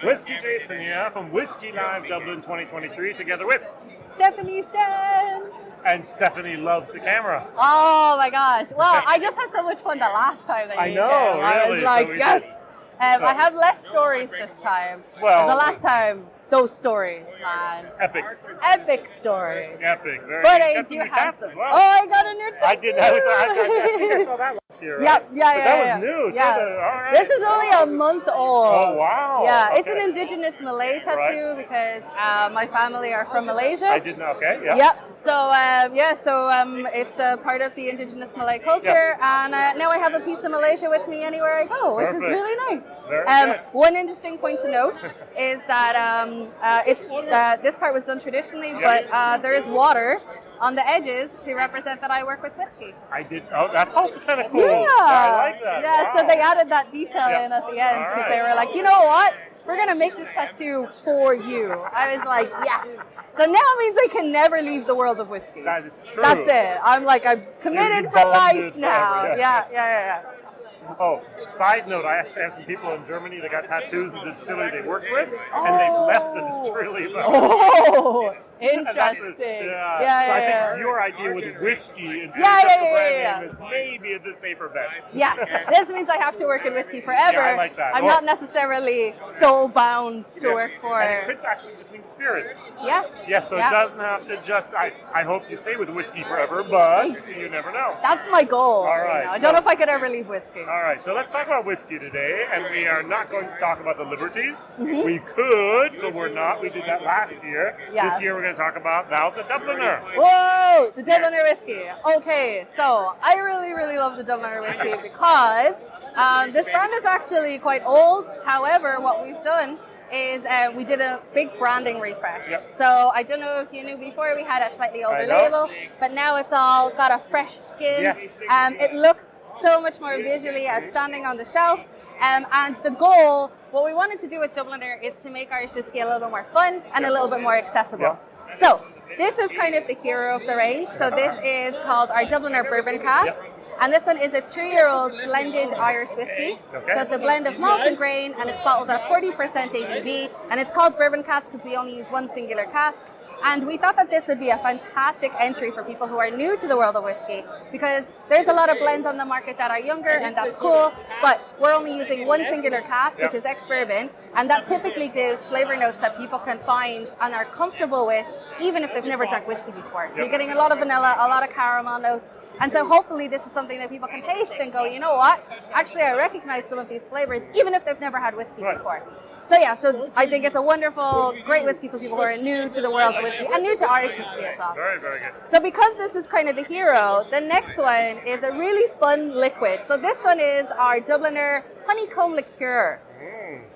WhiskyJason here from Whisky Live Dublin 2023 together with Stephanie Shen. And Stephanie loves the camera. Oh my gosh. Well, I just had so much fun the last time that you know, came. I really. was like, So yes. I have less stories this time. Well, the last time, those stories, man. Epic. Epic stories. Epic. Very But good. I Got some do new have tats some. as well. Oh, I got a new tattoo. I did. I think I saw that last year, right? Yep. Yeah, but that was new. Yeah. So all right. This is only a month old. Oh, wow. Yeah, Okay. it's an indigenous Malay tattoo because my family are from Malaysia. I didn't know. Okay. Yeah. Yep. So it's a part of the indigenous Malay culture, and now I have a piece of Malaysia with me anywhere I go, which Perfect. is really nice. Very good. One interesting point to note is that this part was done traditionally, but there is water on the edges to represent that I work with whiskey. I did. Oh, that's also kind of cool. Yeah. I like that. Yeah. Wow. So they added that detail in at the end All because right. they were like, you know what? We're gonna make this tattoo for you. I was like, yes. So now it means I can never leave the world of whiskey. That is true. That's it. I'm committed You're for life bonded now. forever, Yeah. yes. Oh, side note, I actually have some people in Germany that got tattoos of the distillery they worked with, and they've left the distillery. Oh, interesting. So I think your idea with whiskey instead of Yeah, just yeah, the brand yeah, name is maybe the safer bet. Yes, this means I have to work in whiskey forever. Yeah, I like that. I'm not necessarily soul bound to Yes. work for. And it could actually just mean spirits. Yes. Yes, so it doesn't have to just, I hope you stay with whiskey forever, but you never know. That's my goal. All right. I don't know if I could ever leave whiskey. All right, so let's talk about whiskey today, and we are not going to talk about the liberties. Mm-hmm. We could, but we're not. We did that last year. Yeah. This year we're going to talk about now the Dubliner. Whoa, the Dubliner whiskey. Okay, so I really, really love the Dubliner whiskey because this brand is actually quite old. However, what we've done is we did a big branding refresh. Yep. So I don't know if you knew before we had a slightly older I know. label, but now it's all got a fresh skin. Yes. It looks so much more visually outstanding on the shelf. And the goal, what we wanted to do with Dubliner is to make Irish whiskey a little bit more fun and a little bit more accessible. So this is kind of the hero of the range. So this is called our Dubliner Bourbon Cask. And this one is a 3-year-old blended Irish whiskey. Okay. So it's a blend of malt and grain, and it's bottled at 40% ABV. And it's called Bourbon Cask because we only use one singular cask. And we thought that this would be a fantastic entry for people who are new to the world of whiskey, because there's a lot of blends on the market that are younger, and that's cool, but we're only using one singular cask, which is ex-bourbon, and that typically gives flavor notes that people can find and are comfortable with, even if they've never drank whiskey before. So you're getting a lot of vanilla, a lot of caramel notes, and so hopefully this is something that people can taste and go, you know what, actually I recognize some of these flavors, even if they've never had whiskey before. So I think it's a wonderful, great whiskey for people who are new to the world of whiskey and new to Irish whiskey as well. Very, very good. So because this is kind of the hero, the next one is a really fun liquid. So this one is our Dubliner Honeycomb Liqueur.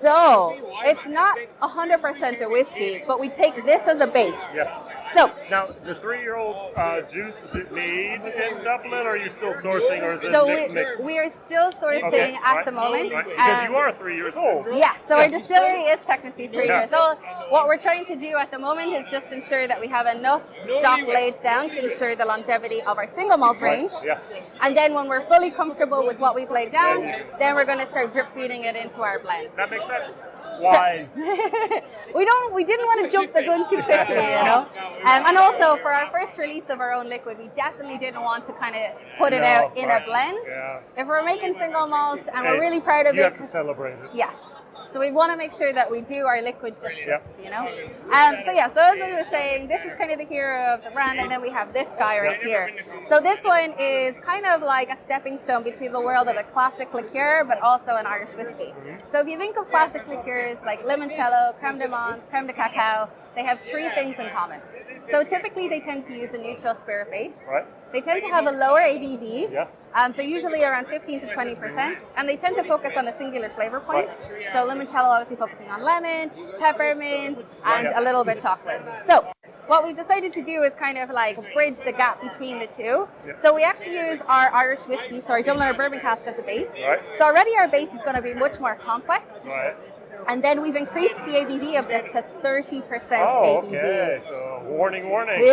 So it's not 100% a whiskey, but we take this as a base. Yes. So now, the 3-year-old juice, is it made in Dublin, or are you still sourcing, or is it mixed? we are still sourcing at the moment. Right. Because you are 3 years old. Yeah, so our distillery is technically 3 years old. What we're trying to do at the moment is just ensure that we have enough stock laid down to ensure the longevity of our single malt range. Yes. And then when we're fully comfortable with what we've laid down, then we're going to start drip feeding it into our blend. That makes sense. Wise. We didn't want to jump the gun too quickly, you know. And also for our first release of our own liquid, we definitely didn't want to kind of put it out in a blend. Yeah. If we're making single malts and we're really proud of it, you have to celebrate it. yes. So we want to make sure that we do our liquid justice, you know. So as I was saying, this is kind of the hero of the brand, and then we have this guy right here. So this one is kind of like a stepping stone between the world of a classic liqueur, but also an Irish whiskey. So if you think of classic liqueurs like limoncello, creme de menthe, creme de cacao, they have 3 things in common. So typically they tend to use a neutral spirit base. Right. They tend to have a lower ABV. Yes. So usually around 15 to 20%, and they tend to focus on a singular flavor point. So limoncello obviously focusing on lemon, peppermint, and a little bit chocolate. So what we've decided to do is kind of like bridge the gap between the two. So we actually use our Irish whiskey, so our Dubliner Bourbon Cask as a base. Right. So already our base is going to be much more complex. Right. And then we've increased the ABV of this to 30% Oh, ABV. okay. So Warning, warning.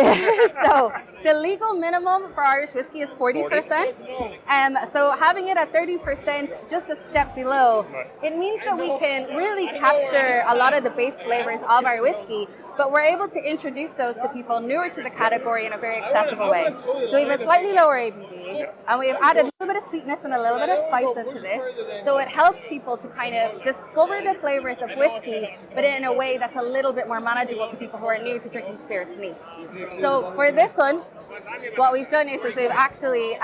So the legal minimum for Irish whiskey is 40%. So having it at 30%, just a step below, it means that we can really capture a lot of the base flavors of our whiskey, but we're able to introduce those to people newer to the category in a very accessible way. So we have a slightly lower ABV, and we've added a little bit of sweetness and a little bit of spice into this. So it helps people to kind of discover the flavors of whiskey, but in a way that's a little bit more manageable to people who are new to drinking spirits neat. So for this one, what we've done is we've actually,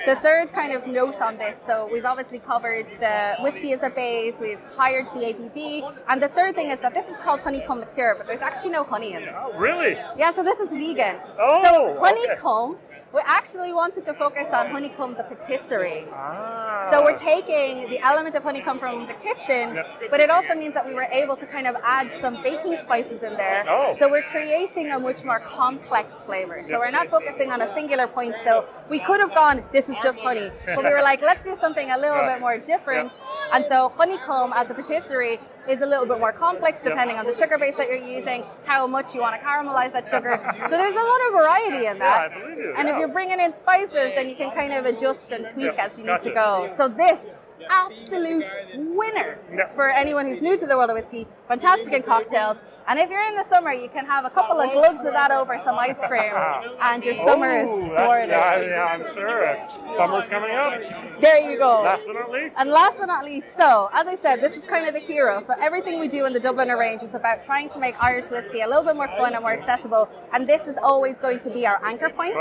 the third kind of note on this, so we've obviously covered the whiskey as a base, we've hired the ABV, and the third thing is that this is called honeycomb liqueur, but there's actually no honey in it. Oh, really? Yeah, so this is vegan. Oh, so honeycomb, we actually wanted to focus on honeycomb the patisserie. So we're taking the element of honeycomb from the kitchen, but it also means that we were able to kind of add some baking spices in there. So we're creating a much more complex flavor. So we're not focusing on a singular point. So we could have gone, this is just honey, but we were like, let's do something a little bit more different. And so honeycomb as a patisserie is a little bit more complex depending on the sugar base that you're using, how much you want to caramelize that sugar. So there's a lot of variety in that. Yeah, I believe you. And if you're bringing in spices, then you can kind of adjust and tweak as you need to go. So this absolute winner for anyone who's new to the world of whiskey, fantastic in cocktails. And if you're in the summer, you can have a couple of glugs of that over some ice cream, and your summer is sorted. Yeah, I'm sure. Summer's coming up. There you go. Last but not least. And last but not least, so as I said, this is kind of the hero. So everything we do in the Dubliner range is about trying to make Irish whiskey a little bit more fun and more accessible. And this is always going to be our anchor point.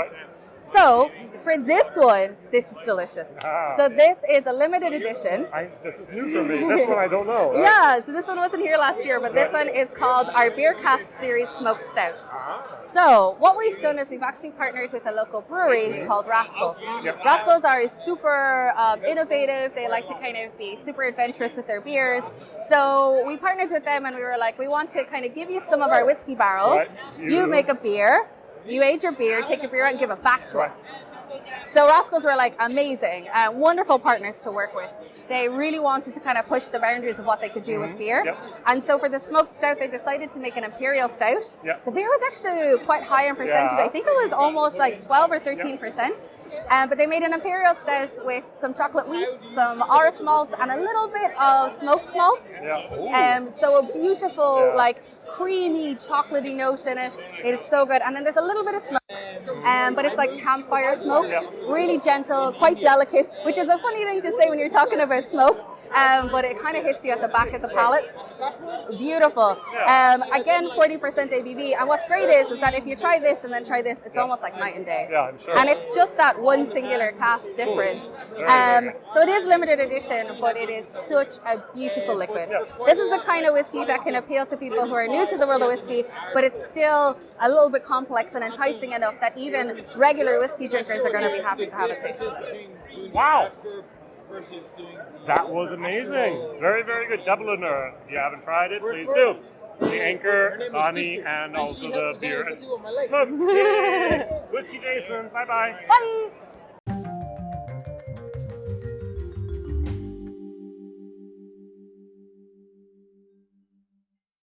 So for this one, this is delicious. So this is a limited edition. This is new for me. This one I don't know. Right? Yeah, so this one wasn't here last year, but this one is called our Beer Cask Series Smoked Stout. So what we've done is we've actually partnered with a local brewery called Rascals. Rascals are super innovative. They like to kind of be super adventurous with their beers. So we partnered with them and we were like, we want to kind of give you some of our whiskey barrels. You make a beer. You age your beer, take your beer out and give it back to us. So Rascals were like amazing, wonderful partners to work with. They really wanted to kind of push the boundaries of what they could do with beer. And so for the smoked stout, they decided to make an imperial stout. The beer was actually quite high in percentage. I think it was almost like 12 or 13%. But they made an imperial stout with some chocolate wheat, some orris malt, and a little bit of smoked malt. So a beautiful, like, creamy, chocolatey note in it. It is so good. And then there's a little bit of smoke, but it's like campfire smoke. Really gentle, quite delicate, which is a funny thing to say when you're talking about smoke. But it kind of hits you at the back of the palate. Beautiful. Again, 40% ABV. And what's great is that if you try this and then try this, it's almost like night and day. Yeah, I'm sure. And it's just that one singular cask difference. So it is limited edition, but it is such a beautiful liquid. This is the kind of whiskey that can appeal to people who are new to the world of whiskey, but it's still a little bit complex and enticing enough that even regular whiskey drinkers are going to be happy to have a taste of this. Wow. That was amazing. Very, very good. Dubliner. If you haven't tried it, please do. The anchor, the honey, and also the beer. It's smoke. Yay. WhiskyJason. Bye-bye. Bye.